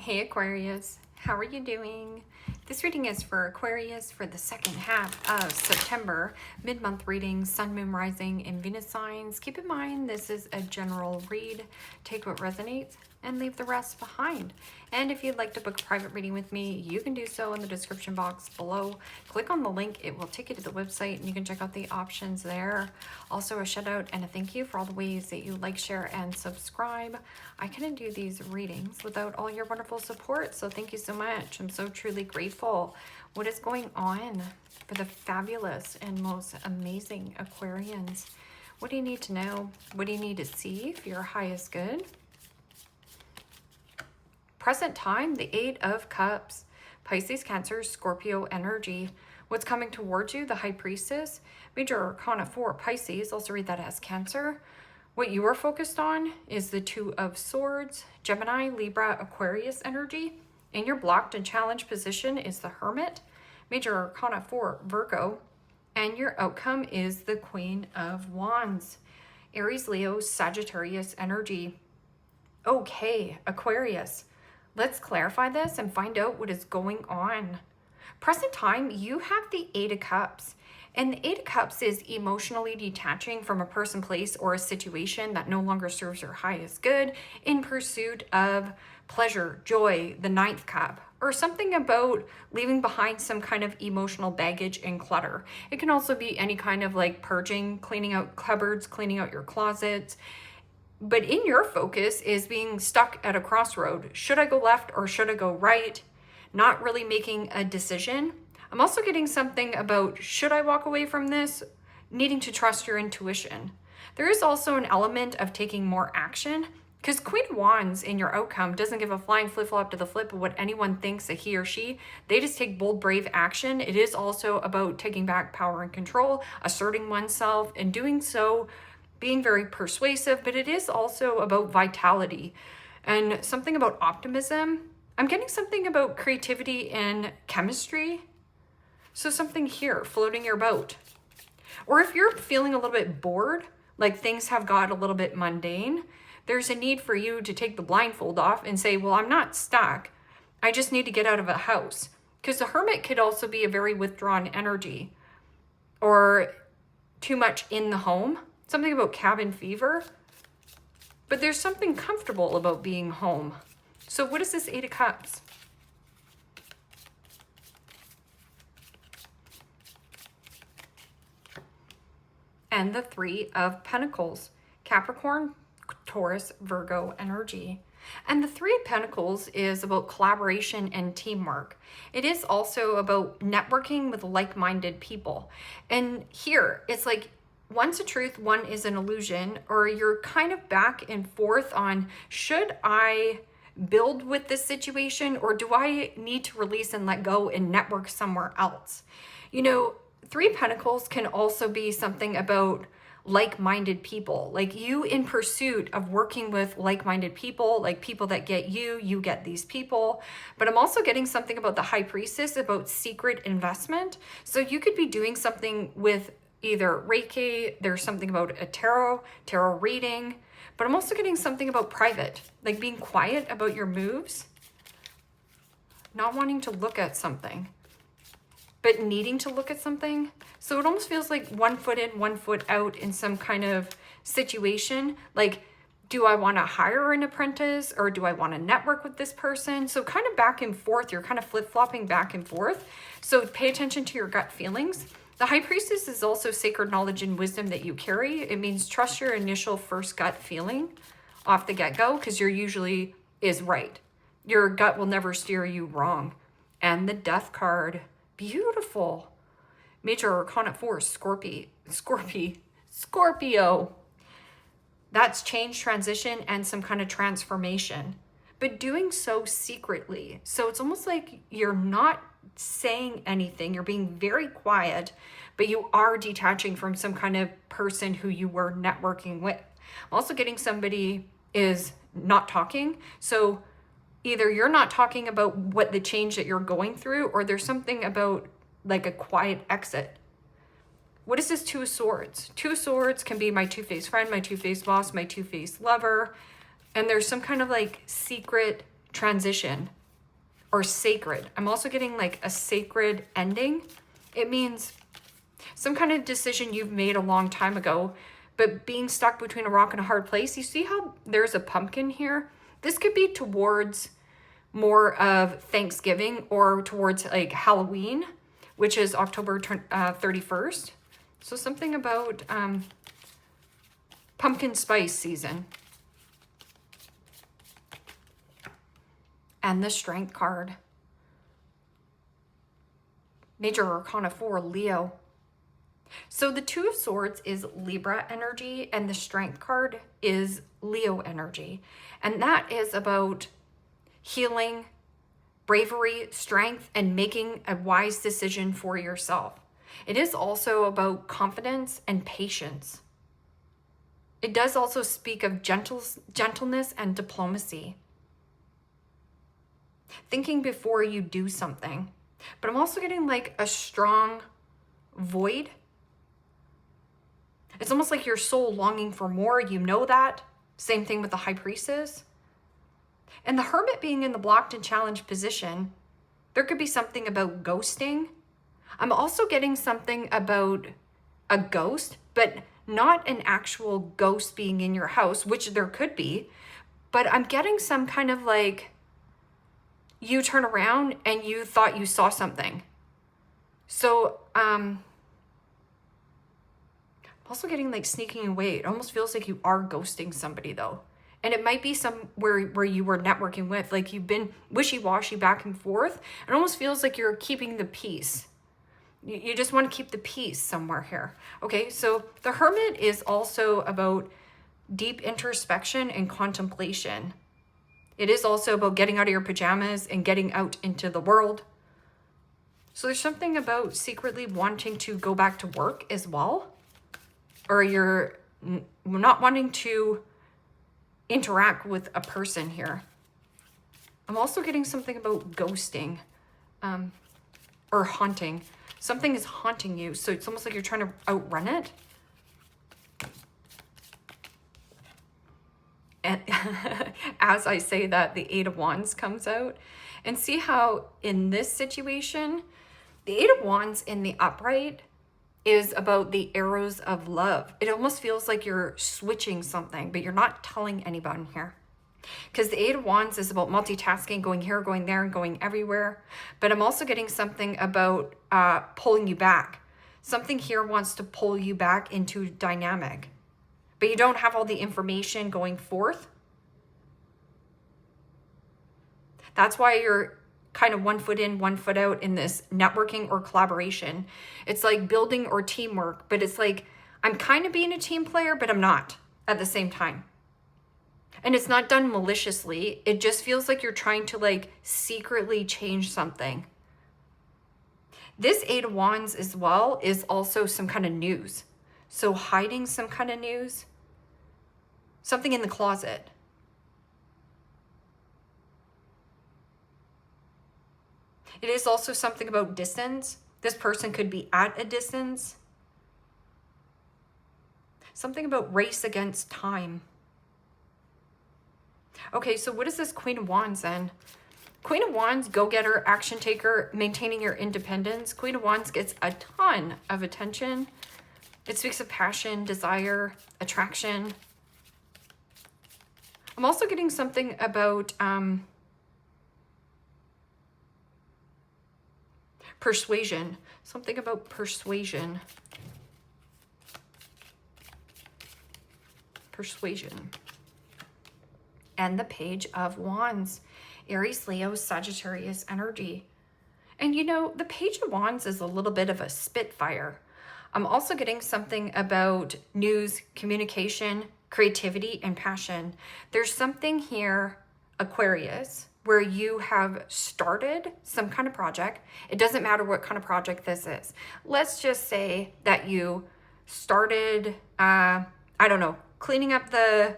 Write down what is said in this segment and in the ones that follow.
Hey Aquarius, how are you doing? This reading is for Aquarius for the second half of September, mid-month reading, Sun, Moon, Rising, and Venus signs. Keep in mind this is a general read. Take what resonates and leave the rest behind. And if you'd like to book a private reading with me, you can do so in the description box below. Click on the link, it will take you to the website and you can check out the options there. Also a shout out and a thank you for all the ways that you like, share, and subscribe. I couldn't do these readings without all your wonderful support, so thank you so much. I'm so truly grateful. What is going on for the fabulous and most amazing Aquarians? What do you need to know? What do you need to see for your highest good? Present time, the Eight of Cups, Pisces, Cancer, Scorpio energy. What's coming towards you? The High Priestess, Major Arcana 4, Pisces, also read that as Cancer. What you are focused on is the Two of Swords, Gemini, Libra, Aquarius energy. And your blocked and challenged position is the Hermit, Major Arcana 4, Virgo. And your outcome is the Queen of Wands, Aries, Leo, Sagittarius energy. Okay, Aquarius. Let's clarify this and find out what is going on. Present time, you have the Eight of Cups. And the Eight of Cups is emotionally detaching from a person, place, or a situation that no longer serves your highest good in pursuit of pleasure, joy, the Ninth Cup, or something about leaving behind some kind of emotional baggage and clutter. It can also be any kind of like purging, cleaning out cupboards, cleaning out your closets. But in your focus is being stuck at a crossroad. Should I go left or should I go right? Not really making a decision. I'm also getting something about, should I walk away from this? Needing to trust your intuition. There is also an element of taking more action, because Queen of Wands in your outcome doesn't give a flying flip-flop to the flip of what anyone thinks that he or she. They just take bold, brave action. It is also about taking back power and control, asserting oneself, and doing so being very persuasive, but it is also about vitality and something about optimism. I'm getting something about creativity and chemistry. So something here, floating your boat. Or if you're feeling a little bit bored, like things have got a little bit mundane, there's a need for you to take the blindfold off and say, well, I'm not stuck. I just need to get out of a house. Because the Hermit could also be a very withdrawn energy or too much in the home. Something about cabin fever, but there's something comfortable about being home. So what is this Eight of Cups? And the Three of Pentacles, Capricorn, Taurus, Virgo energy. And the Three of Pentacles is about collaboration and teamwork. It is also about networking with like-minded people. And here, it's like, one's a truth, one is an illusion, or you're kind of back and forth on, should I build with this situation or do I need to release and let go and network somewhere else? You know, Three of Pentacles can also be something about like-minded people, like you in pursuit of working with like-minded people, like people that get you, you get these people. But I'm also getting something about the High Priestess, about secret investment. So you could be doing something with either Reiki, there's something about a tarot reading, but I'm also getting something about private, like being quiet about your moves, not wanting to look at something, but needing to look at something. So it almost feels like 1 foot in, 1 foot out in some kind of situation. Like, do I want to hire an apprentice or do I want to network with this person? So kind of back and forth, you're kind of flip-flopping back and forth. So pay attention to your gut feelings. The High Priestess is also sacred knowledge and wisdom that you carry. It means trust your initial first gut feeling off the get-go, because you're usually is right. Your gut will never steer you wrong. And the Death card, beautiful. Major Arcana 4, Scorpio. That's change, transition, and some kind of transformation, but doing so secretly. So it's almost like you're not saying anything, you're being very quiet, but you are detaching from some kind of person who you were networking with. I'm also getting somebody is not talking. So either you're not talking about what the change that you're going through, or there's something about like a quiet exit. What is this Two of Swords? Two of Swords can be my two-faced friend, my two-faced boss, my two-faced lover. And there's some kind of like secret transition or sacred. I'm also getting like a sacred ending. It means some kind of decision you've made a long time ago, but being stuck between a rock and a hard place. You see how there's a pumpkin here? This could be towards more of Thanksgiving or towards like Halloween, which is October 31st. So something about pumpkin spice season. And the Strength card. Major Arcana 4, Leo. So the Two of Swords is Libra energy and the Strength card is Leo energy. And that is about healing, bravery, strength, and making a wise decision for yourself. It is also about confidence and patience. It does also speak of gentleness and diplomacy. Thinking before you do something. But I'm also getting like a strong void. It's almost like your soul longing for more. You know that. Same thing with the High Priestess. And the Hermit being in the blocked and challenged position, there could be something about ghosting. I'm also getting something about a ghost, but not an actual ghost being in your house, which there could be. But I'm getting some kind of like, you turn around and you thought you saw something. So, I'm also getting like sneaking away. It almost feels like you are ghosting somebody though. And it might be somewhere where you were networking with, like you've been wishy-washy back and forth. It almost feels like you're keeping the peace. You just want to keep the peace somewhere here. Okay, so the Hermit is also about deep introspection and contemplation. It is also about getting out of your pajamas and getting out into the world. So there's something about secretly wanting to go back to work as well. Or you're not wanting to interact with a person here. I'm also getting something about ghosting or haunting. Something is haunting you. So it's almost like you're trying to outrun it. And as I say that, the Eight of Wands comes out. And see how in this situation, the Eight of Wands in the upright is about the arrows of love. It almost feels like you're switching something, but you're not telling anyone here. Because the Eight of Wands is about multitasking, going here, going there, and going everywhere. But I'm also getting something about pulling you back. Something here wants to pull you back into dynamic. But you don't have all the information going forth. That's why you're kind of 1 foot in, 1 foot out in this networking or collaboration. It's like building or teamwork, but it's like, I'm kind of being a team player, but I'm not at the same time. And it's not done maliciously. It just feels like you're trying to like secretly change something. This Eight of Wands as well is also some kind of news. So hiding some kind of news, something in the closet. It is also something about distance. This person could be at a distance. Something about race against time. Okay, so what is this Queen of Wands then? Queen of Wands, go-getter, action taker, maintaining your independence. Queen of Wands gets a ton of attention. It speaks of passion, desire, attraction. I'm also getting something about persuasion. Something about persuasion. Persuasion. And the Page of Wands. Aries, Leo, Sagittarius energy. And you know, the Page of Wands is a little bit of a spitfire. I'm also getting something about news, communication, creativity, and passion. There's something here, Aquarius, where you have started some kind of project. It doesn't matter what kind of project this is. Let's just say that you started, I don't know, cleaning up the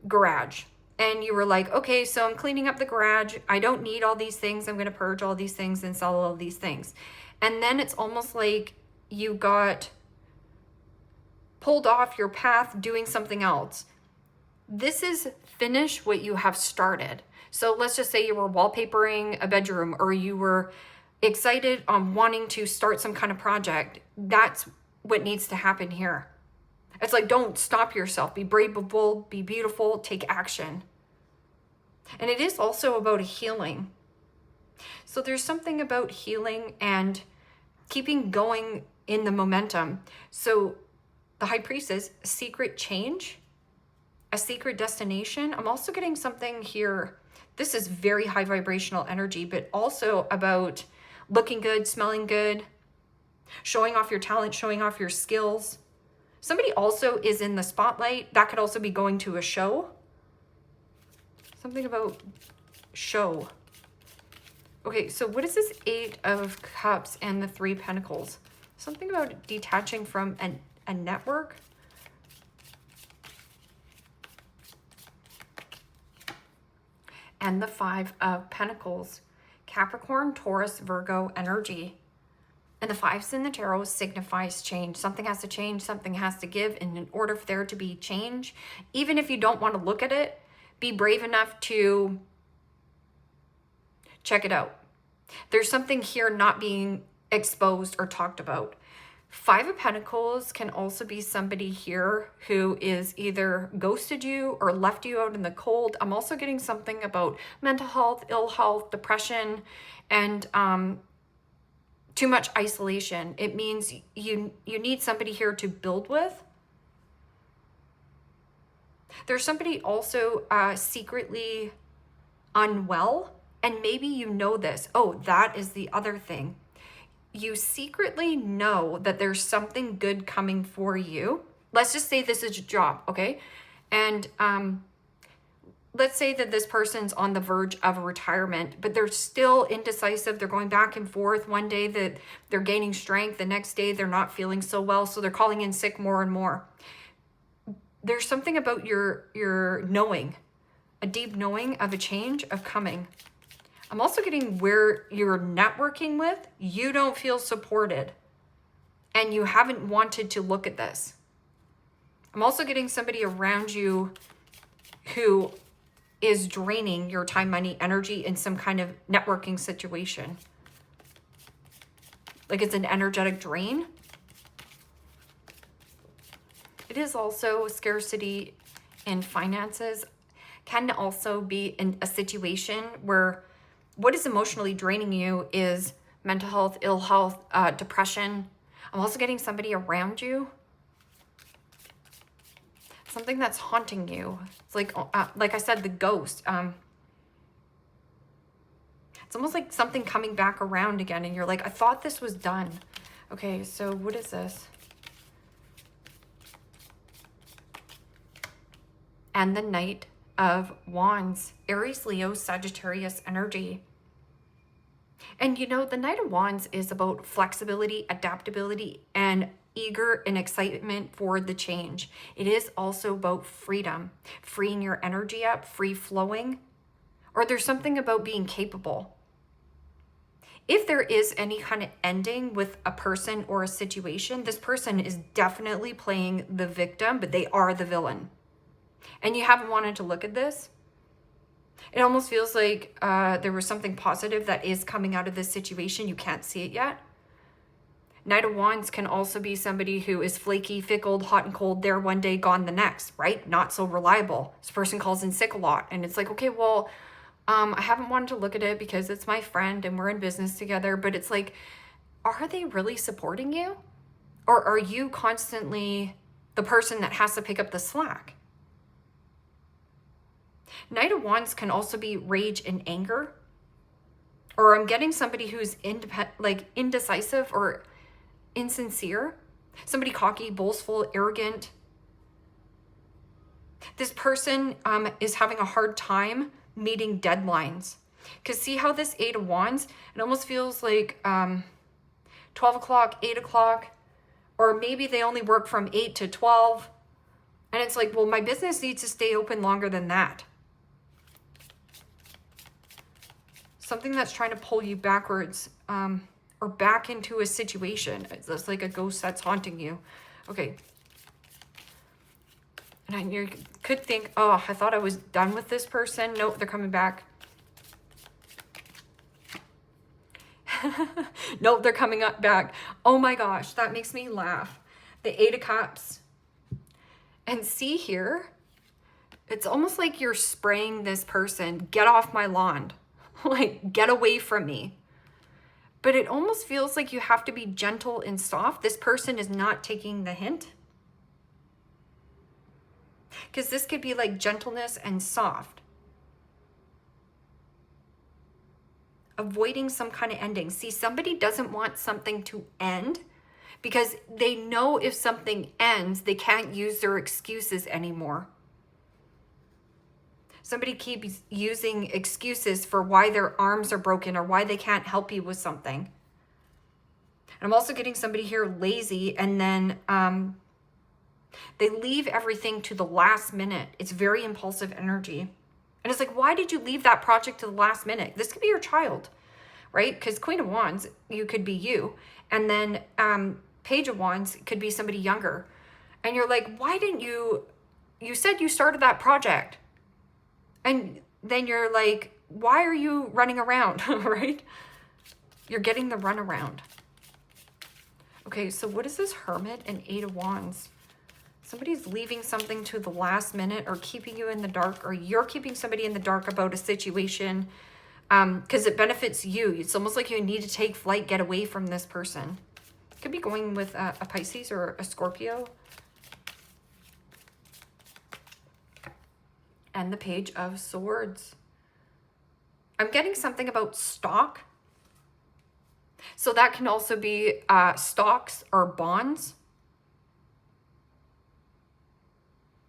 garage. And you were like, okay, so I'm cleaning up the garage. I don't need all these things. I'm going to purge all these things and sell all these things. And then it's almost like you got pulled off your path doing something else. This is finish what you have started. So let's just say you were wallpapering a bedroom, or you were excited on wanting to start some kind of project. That's what needs to happen here. It's like, don't stop yourself. Be brave, be bold, be beautiful, take action. And it is also about healing. So there's something about healing and keeping going in the momentum. So the High Priestess, secret change, a secret destination. I'm also getting something here. This is very high vibrational energy, but also about looking good, smelling good, showing off your talent, showing off your skills. Somebody also is in the spotlight. That could also be going to a show. Something about show. Okay, so what is this Eight of Cups and the Three Pentacles? Something about detaching from a network. And the Five of Pentacles. Capricorn, Taurus, Virgo energy. And the fives in the tarot signifies change. Something has to change, something has to give. And in order for there to be change, even if you don't want to look at it, be brave enough to check it out. There's something here not being exposed or talked about. Five of Pentacles can also be somebody here who is either ghosted you or left you out in the cold. I'm also getting something about mental health, ill health, depression, and too much isolation. It means you need somebody here to build with. There's somebody also secretly unwell, and maybe you know this. Oh, that is the other thing. You secretly know that there's something good coming for you. Let's just say this is a job, okay? And let's say that this person's on the verge of a retirement, but they're still indecisive. They're going back and forth. One day that they're gaining strength, the next day they're not feeling so well, so they're calling in sick more and more. There's something about your knowing, a deep knowing of a change of coming. I'm also getting where you're networking with, you don't feel supported and you haven't wanted to look at this. I'm also getting somebody around you who is draining your time, money, energy in some kind of networking situation. Like it's an energetic drain. It is also scarcity in finances. Can also be in a situation where what is emotionally draining you is mental health, ill health, depression. I'm also getting somebody around you. Something that's haunting you. It's like I said, the ghost. It's almost like something coming back around again, and you're like, I thought this was done. Okay, so what is this? And the Knight of Wands, Aries, Leo, Sagittarius energy. And you know, the Knight of Wands is about flexibility, adaptability, and eager and excitement for the change. It is also about freedom, freeing your energy up, free flowing, or there's something about being capable. If there is any kind of ending with a person or a situation, this person is definitely playing the victim, but they are the villain. And you haven't wanted to look at this. It almost feels like there was something positive that is coming out of this situation. You can't see it yet. Knight of Wands can also be somebody who is flaky, fickle, hot and cold, there one day, gone the next, right? Not so reliable. This person calls in sick a lot. And it's like, okay, well, I haven't wanted to look at it because it's my friend and we're in business together. But it's like, are they really supporting you? Or are you constantly the person that has to pick up the slack? Knight of Wands can also be rage and anger. Or I'm getting somebody who's indecisive or insincere. Somebody cocky, boastful, arrogant. This person is having a hard time meeting deadlines. Because see how this Eight of Wands, it almost feels like 12 o'clock, 8 o'clock, or maybe they only work from 8 to 12. And it's like, well, my business needs to stay open longer than that. Something that's trying to pull you backwards or back into a situation. It's like a ghost that's haunting you. Okay. And you could think, oh, I thought I was done with this person. Nope, they're coming back. Nope, they're coming up back. Oh my gosh, that makes me laugh. The Eight of Cups. And see here, it's almost like you're spraying this person, get off my lawn. Like, get away from me. But it almost feels like you have to be gentle and soft. This person is not taking the hint. Because this could be like gentleness and soft. Avoiding some kind of ending. See, somebody doesn't want something to end because they know if something ends, they can't use their excuses anymore. Somebody keeps using excuses for why their arms are broken or why they can't help you with something. And I'm also getting somebody here lazy, and then they leave everything to the last minute. It's very impulsive energy. And it's like, why did you leave that project to the last minute? This could be your child, right? Because Queen of Wands, you could be you. And then Page of Wands could be somebody younger. And you're like, why didn't you said you started that project. And then you're like, why are you running around, right? You're getting the run around. Okay, so what is this Hermit and Eight of Wands? Somebody's leaving something to the last minute or keeping you in the dark, or you're keeping somebody in the dark about a situation because it benefits you. It's almost like you need to take flight, get away from this person. Could be going with a Pisces or a Scorpio. And the Page of Swords. I'm getting something about stock. So that can also be stocks or bonds.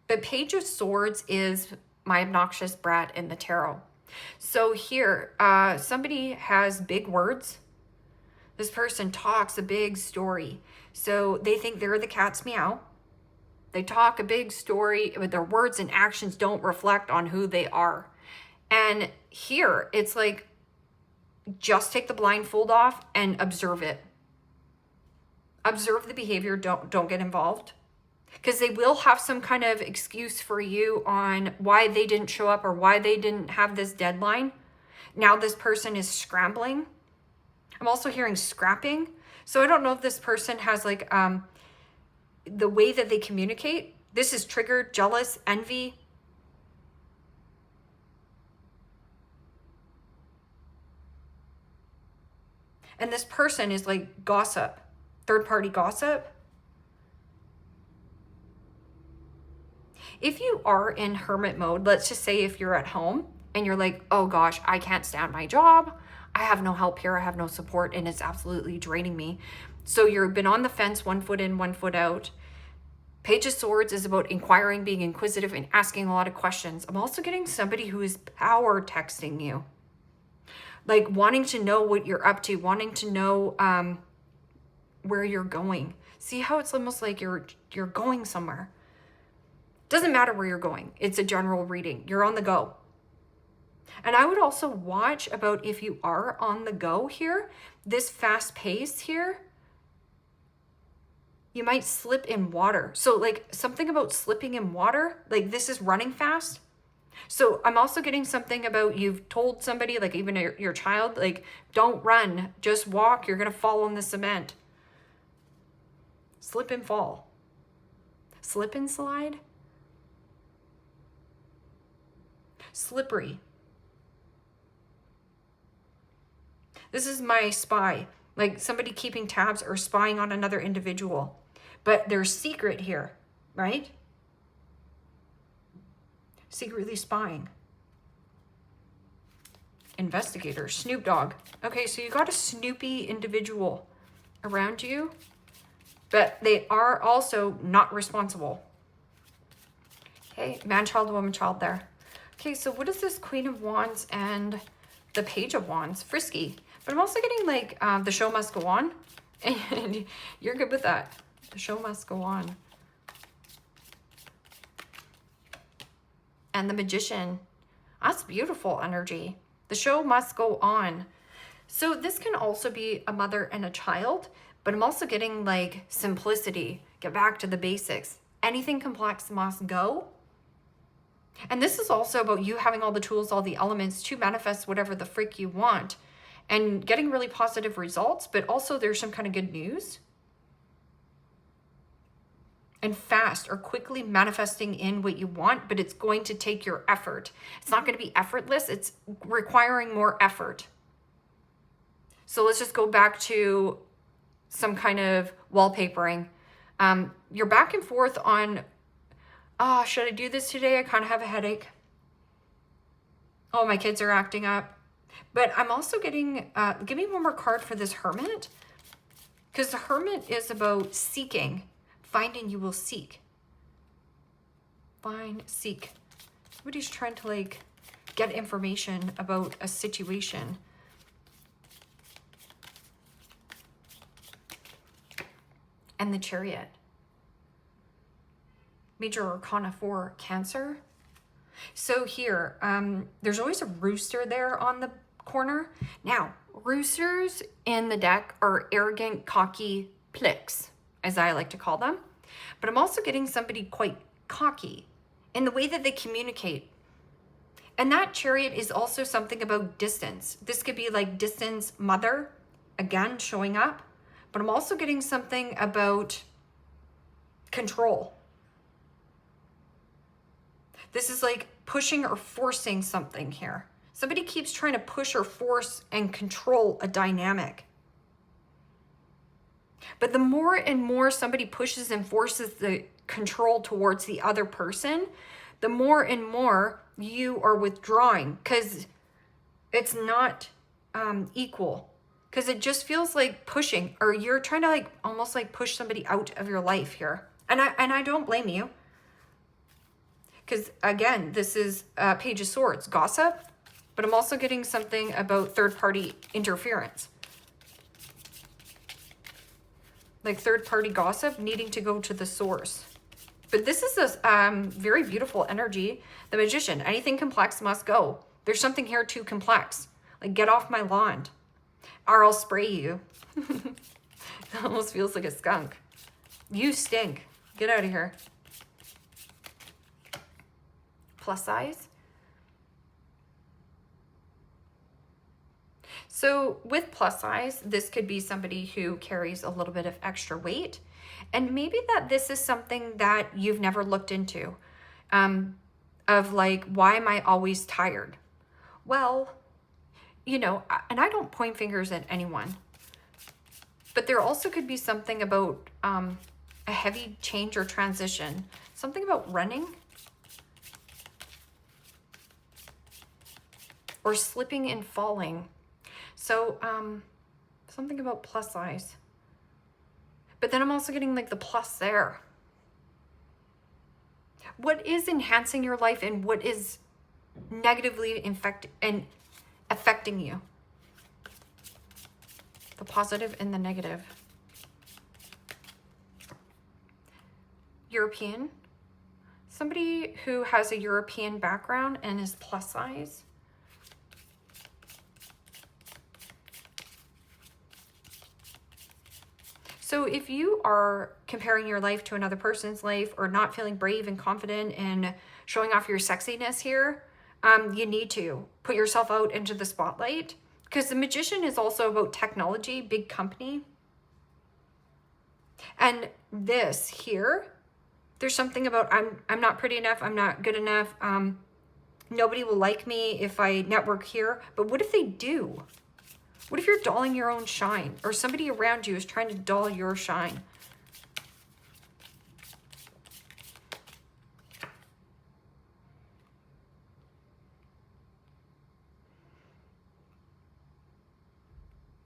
The Page of Swords is my obnoxious brat in the tarot. So here, somebody has big words. This person talks a big story. So they think they're the cat's meow. They talk a big story, but their words and actions don't reflect on who they are. And here, it's like, just take the blindfold off and observe it. Observe the behavior, don't get involved. Because they will have some kind of excuse for you on why they didn't show up or why they didn't have this deadline. Now this person is scrambling. I'm also hearing scrapping. So I don't know if this person has like the way that they communicate. This is triggered, jealous, envy. And this person is like gossip, third-party gossip. If you are in hermit mode, let's just say if you're at home and you're like, oh gosh, I can't stand my job. I have no help here. I have no support, and it's absolutely draining me. So you've been on the fence, 1 foot in, 1 foot out. Page of Swords is about inquiring, being inquisitive, and asking a lot of questions. I'm also getting somebody who is power texting you. Like wanting to know what you're up to, wanting to know where you're going. See how it's almost like you're going somewhere. Doesn't matter where you're going. It's a general reading. You're on the go. And I would also watch about if you are on the go here, this fast pace here, you might slip in water. So like something about slipping in water, like this is running fast. So I'm also getting something about you've told somebody, like even your child, like don't run, just walk. You're going to fall on the cement. Slip and fall. Slip and slide. Slippery. This is my spy, like somebody keeping tabs or spying on another individual. But there's secret here, right? Secretly spying. Investigator, Snoop Dogg. Okay, so you got a snoopy individual around you, but they are also not responsible. Okay, man, child, woman, child there. Okay, so what is this Queen of Wands and the Page of Wands? Frisky. But I'm also getting like the show must go on. And you're good with that. The show must go on. And the Magician. That's beautiful energy. The show must go on. So this can also be a mother and a child. But I'm also getting like simplicity. Get back to the basics. Anything complex must go. And this is also about you having all the tools, all the elements to manifest whatever the frick you want. and getting really positive results, but also there's some kind of good news. And fast or quickly manifesting in what you want, but it's going to take your effort. It's not going to be effortless. It's requiring more effort. So let's just go back to some kind of wallpapering. You're back and forth on, should I do this today? I kind of have a headache. Oh, my kids are acting up. But I'm also getting, give me one more card for this Hermit. Because the Hermit is about seeking. Find and you will seek. Find, seek. Somebody's trying to like get information about a situation. And the Chariot. Major Arcana 4, Cancer. So here, there's always a rooster there on the corner. Now, roosters in the deck are arrogant, cocky pliks, as I like to call them. But I'm also getting somebody quite cocky in the way that they communicate. And that Chariot is also something about distance. This could be like distance mother, again, showing up. But I'm also getting something about control. This is like pushing or forcing something here. Somebody keeps trying to push or force and control a dynamic. But the more and more somebody pushes and forces the control towards the other person, the more and more you are withdrawing, because it's not equal. Because it just feels like pushing, or you're trying to like almost like push somebody out of your life here. And I don't blame you. Because again, this is Page of Swords, gossip, but I'm also getting something about third-party interference. Like third-party gossip needing to go to the source. But this is a very beautiful energy. The Magician, anything complex must go. There's something here too complex. Like, get off my lawn, or I'll spray you. It almost feels like a skunk. You stink. Get out of here. Plus size. So with plus size, this could be somebody who carries a little bit of extra weight. And maybe that this is something that you've never looked into. Of like, why am I always tired? Well, you know, and I don't point fingers at anyone. But there also could be something about a heavy change or transition. Something about running. Or slipping and falling. So, something about plus size. But then I'm also getting like the plus there. What is enhancing your life and what is negatively affecting you? The positive and the negative. European. Somebody who has a European background and is plus size. So if you are comparing your life to another person's life or not feeling brave and confident and showing off your sexiness here, you need to put yourself out into the spotlight, because the Magician is also about technology, big company. And this here, there's something about I'm not pretty enough, I'm not good enough, nobody will like me if I network here. But what if they do? What if you're dulling your own shine, or somebody around you is trying to dull your shine?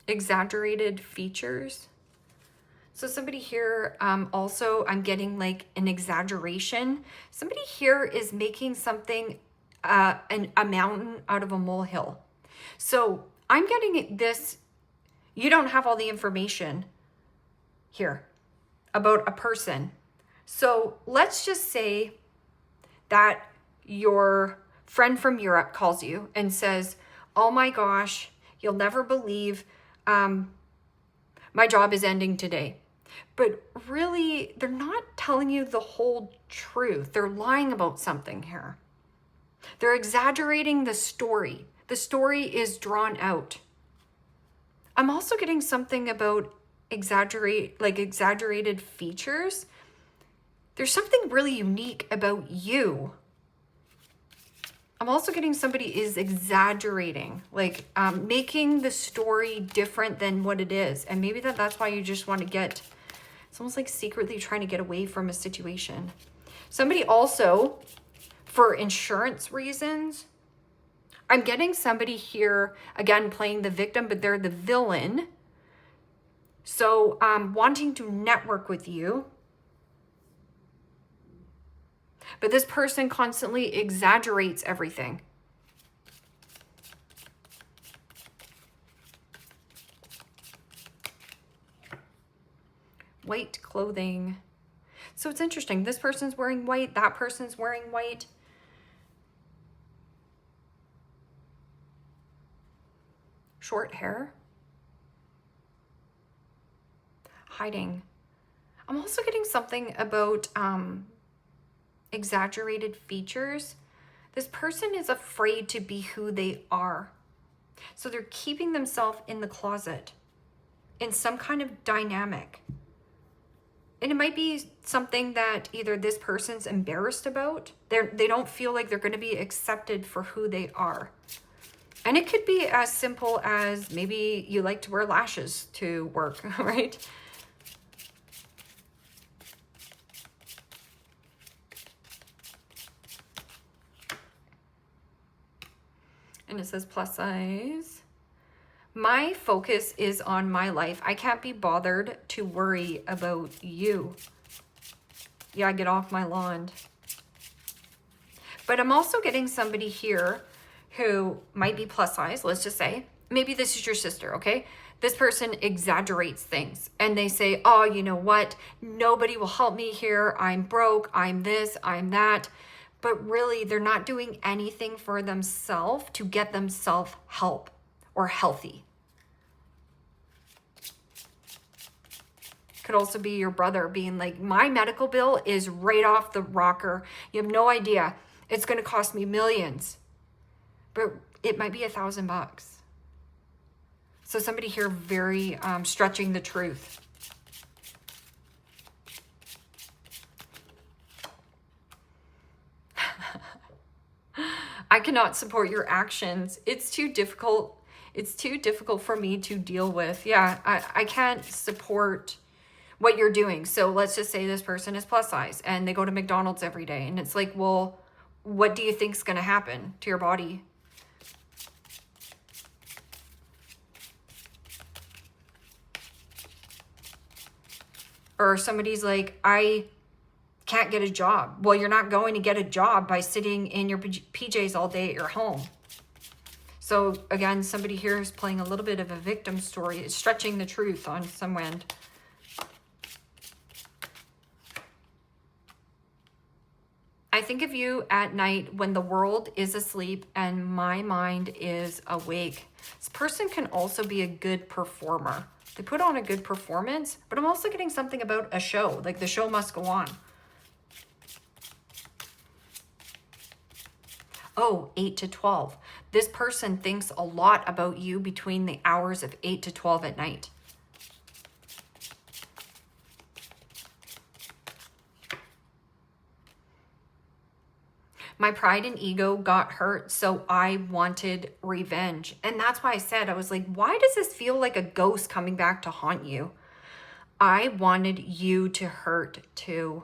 Exaggerated features. So somebody here, also, I'm getting like an exaggeration. Somebody here is making something, a mountain out of a molehill. So I'm getting this, you don't have all the information here about a person. So let's just say that your friend from Europe calls you and says, oh my gosh, you'll never believe my job is ending today. But really, they're not telling you the whole truth. They're lying about something here. They're exaggerating the story. The story is drawn out. I'm also getting something about exaggerated features. There's something really unique about you. I'm also getting somebody is exaggerating, like making the story different than what it is. And maybe that's why you just want to get, it's almost like secretly trying to get away from a situation. Somebody also, for insurance reasons, I'm getting somebody here, again, playing the victim, but they're the villain. So wanting to network with you. But this person constantly exaggerates everything. White clothing. So it's interesting. This person's wearing white. That person's wearing white. Short hair. Hiding. I'm also getting something about exaggerated features. This person is afraid to be who they are. So they're keeping themselves in the closet in some kind of dynamic. And it might be something that either this person's embarrassed about. They don't feel like they're going to be accepted for who they are. And it could be as simple as maybe you like to wear lashes to work, right? And it says plus size. My focus is on my life. I can't be bothered to worry about you. Yeah, get off my lawn. But I'm also getting somebody here who might be plus size, let's just say. Maybe this is your sister, okay? This person exaggerates things and they say, oh, you know what? Nobody will help me here. I'm broke. I'm this, I'm that. But really, they're not doing anything for themselves to get themselves help or healthy. Could also be your brother being like, my medical bill is right off the rocker. You have no idea. It's going to cost me millions. But it might be $1,000. So somebody here very stretching the truth. I cannot support your actions. It's too difficult. It's too difficult for me to deal with. Yeah, I can't support what you're doing. So let's just say this person is plus size and they go to McDonald's every day. And it's like, well, what do you think is going to happen to your body? Or somebody's like, I can't get a job. Well, you're not going to get a job by sitting in your PJs all day at your home. So again, somebody here is playing a little bit of a victim story. It's stretching the truth on some end. I think of you at night when the world is asleep and my mind is awake. This person can also be a good performer. They put on a good performance, but I'm also getting something about a show, like the show must go on. Oh, 8 to 12. This person thinks a lot about you between the hours of 8 to 12 at night. My pride and ego got hurt, so I wanted revenge. And that's why I said, I was like, why does this feel like a ghost coming back to haunt you? I wanted you to hurt too.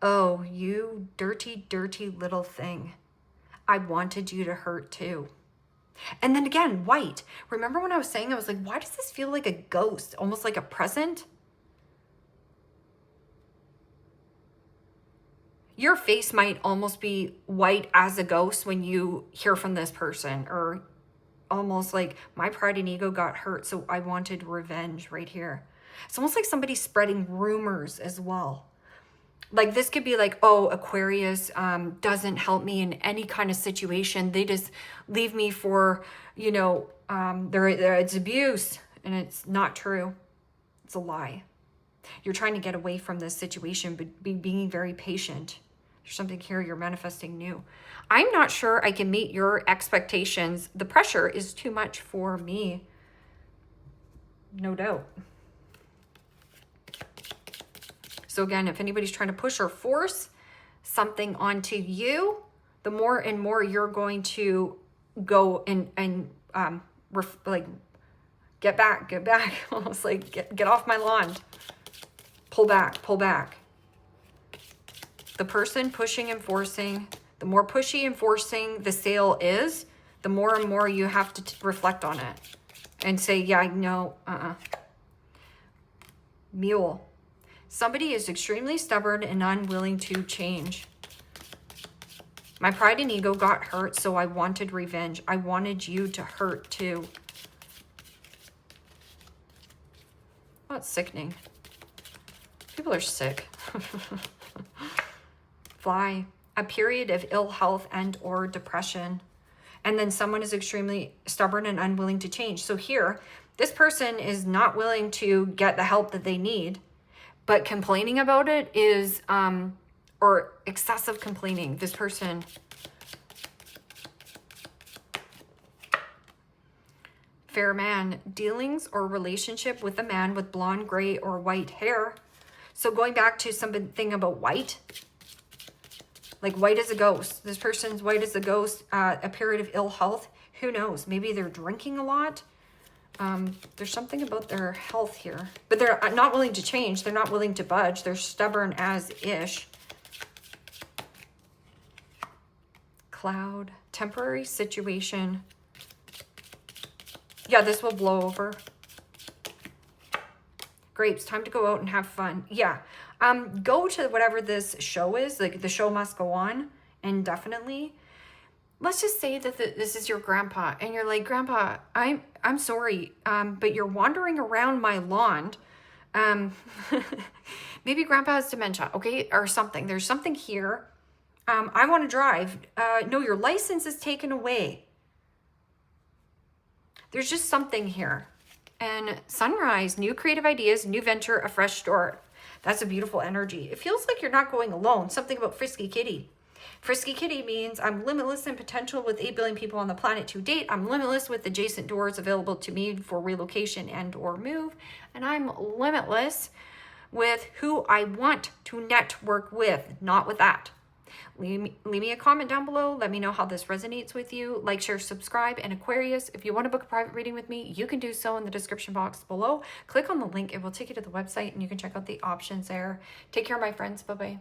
Oh, you dirty, dirty little thing. I wanted you to hurt too. And then again, white. Remember when I was saying, I was like, why does this feel like a ghost? Almost like a present? Your face might almost be white as a ghost when you hear from this person, or almost like my pride and ego got hurt, so I wanted revenge right here. It's almost like somebody's spreading rumors as well. Like this could be like, oh, Aquarius doesn't help me in any kind of situation. They just leave me for, you know, it's abuse, and it's not true. It's a lie. You're trying to get away from this situation, but being very patient. There's something here you're manifesting new. I'm not sure I can meet your expectations. The pressure is too much for me. no doubt. So again, if anybody's trying to push or force something onto you, the more and more you're going to go and like get back, almost like get off my lawn, pull back, pull back. The person pushing and forcing, the more pushy and forcing the sale is, the more and more you have to reflect on it and say, yeah, no, Mule. Somebody is extremely stubborn and unwilling to change. My pride and ego got hurt, so I wanted revenge. I wanted you to hurt too. Oh, it's sickening. People are sick. Fly. A period of ill health and or depression. And then someone is extremely stubborn and unwilling to change. So here, this person is not willing to get the help that they need, but complaining about it is, or excessive complaining. This person, fair man, dealings or relationship with a man with blonde, gray, or white hair. So going back to something about white, like white as a ghost. This person's white as a ghost, a period of ill health. Who knows? Maybe they're drinking a lot. There's something about their health here, but they're not willing to change. They're not willing to budge. They're stubborn as ish. Cloud, temporary situation. Yeah, this will blow over. Grapes, time to go out and have fun. Yeah, go to whatever this show is. Like the show must go on indefinitely. Let's just say that this is your grandpa and you're like, Grandpa, I'm sorry, but you're wandering around my lawn. Maybe Grandpa has dementia, okay, or something. There's something here. I want to drive. No, your license is taken away. There's just something here. And sunrise, new creative ideas, new venture, a fresh start. That's a beautiful energy. It feels like you're not going alone. Something about Frisky Kitty. Frisky Kitty means I'm limitless in potential with 8 billion people on the planet to date. I'm limitless with adjacent doors available to me for relocation and or move. And I'm limitless with who I want to network with, not with that. Leave me a comment down below. Let me know how this resonates with you. Like, share, subscribe. And Aquarius, if you want to book a private reading with me, you can do so in the description box below. Click on the link. It will take you to the website and you can check out the options there. Take care, my friends. Bye-bye.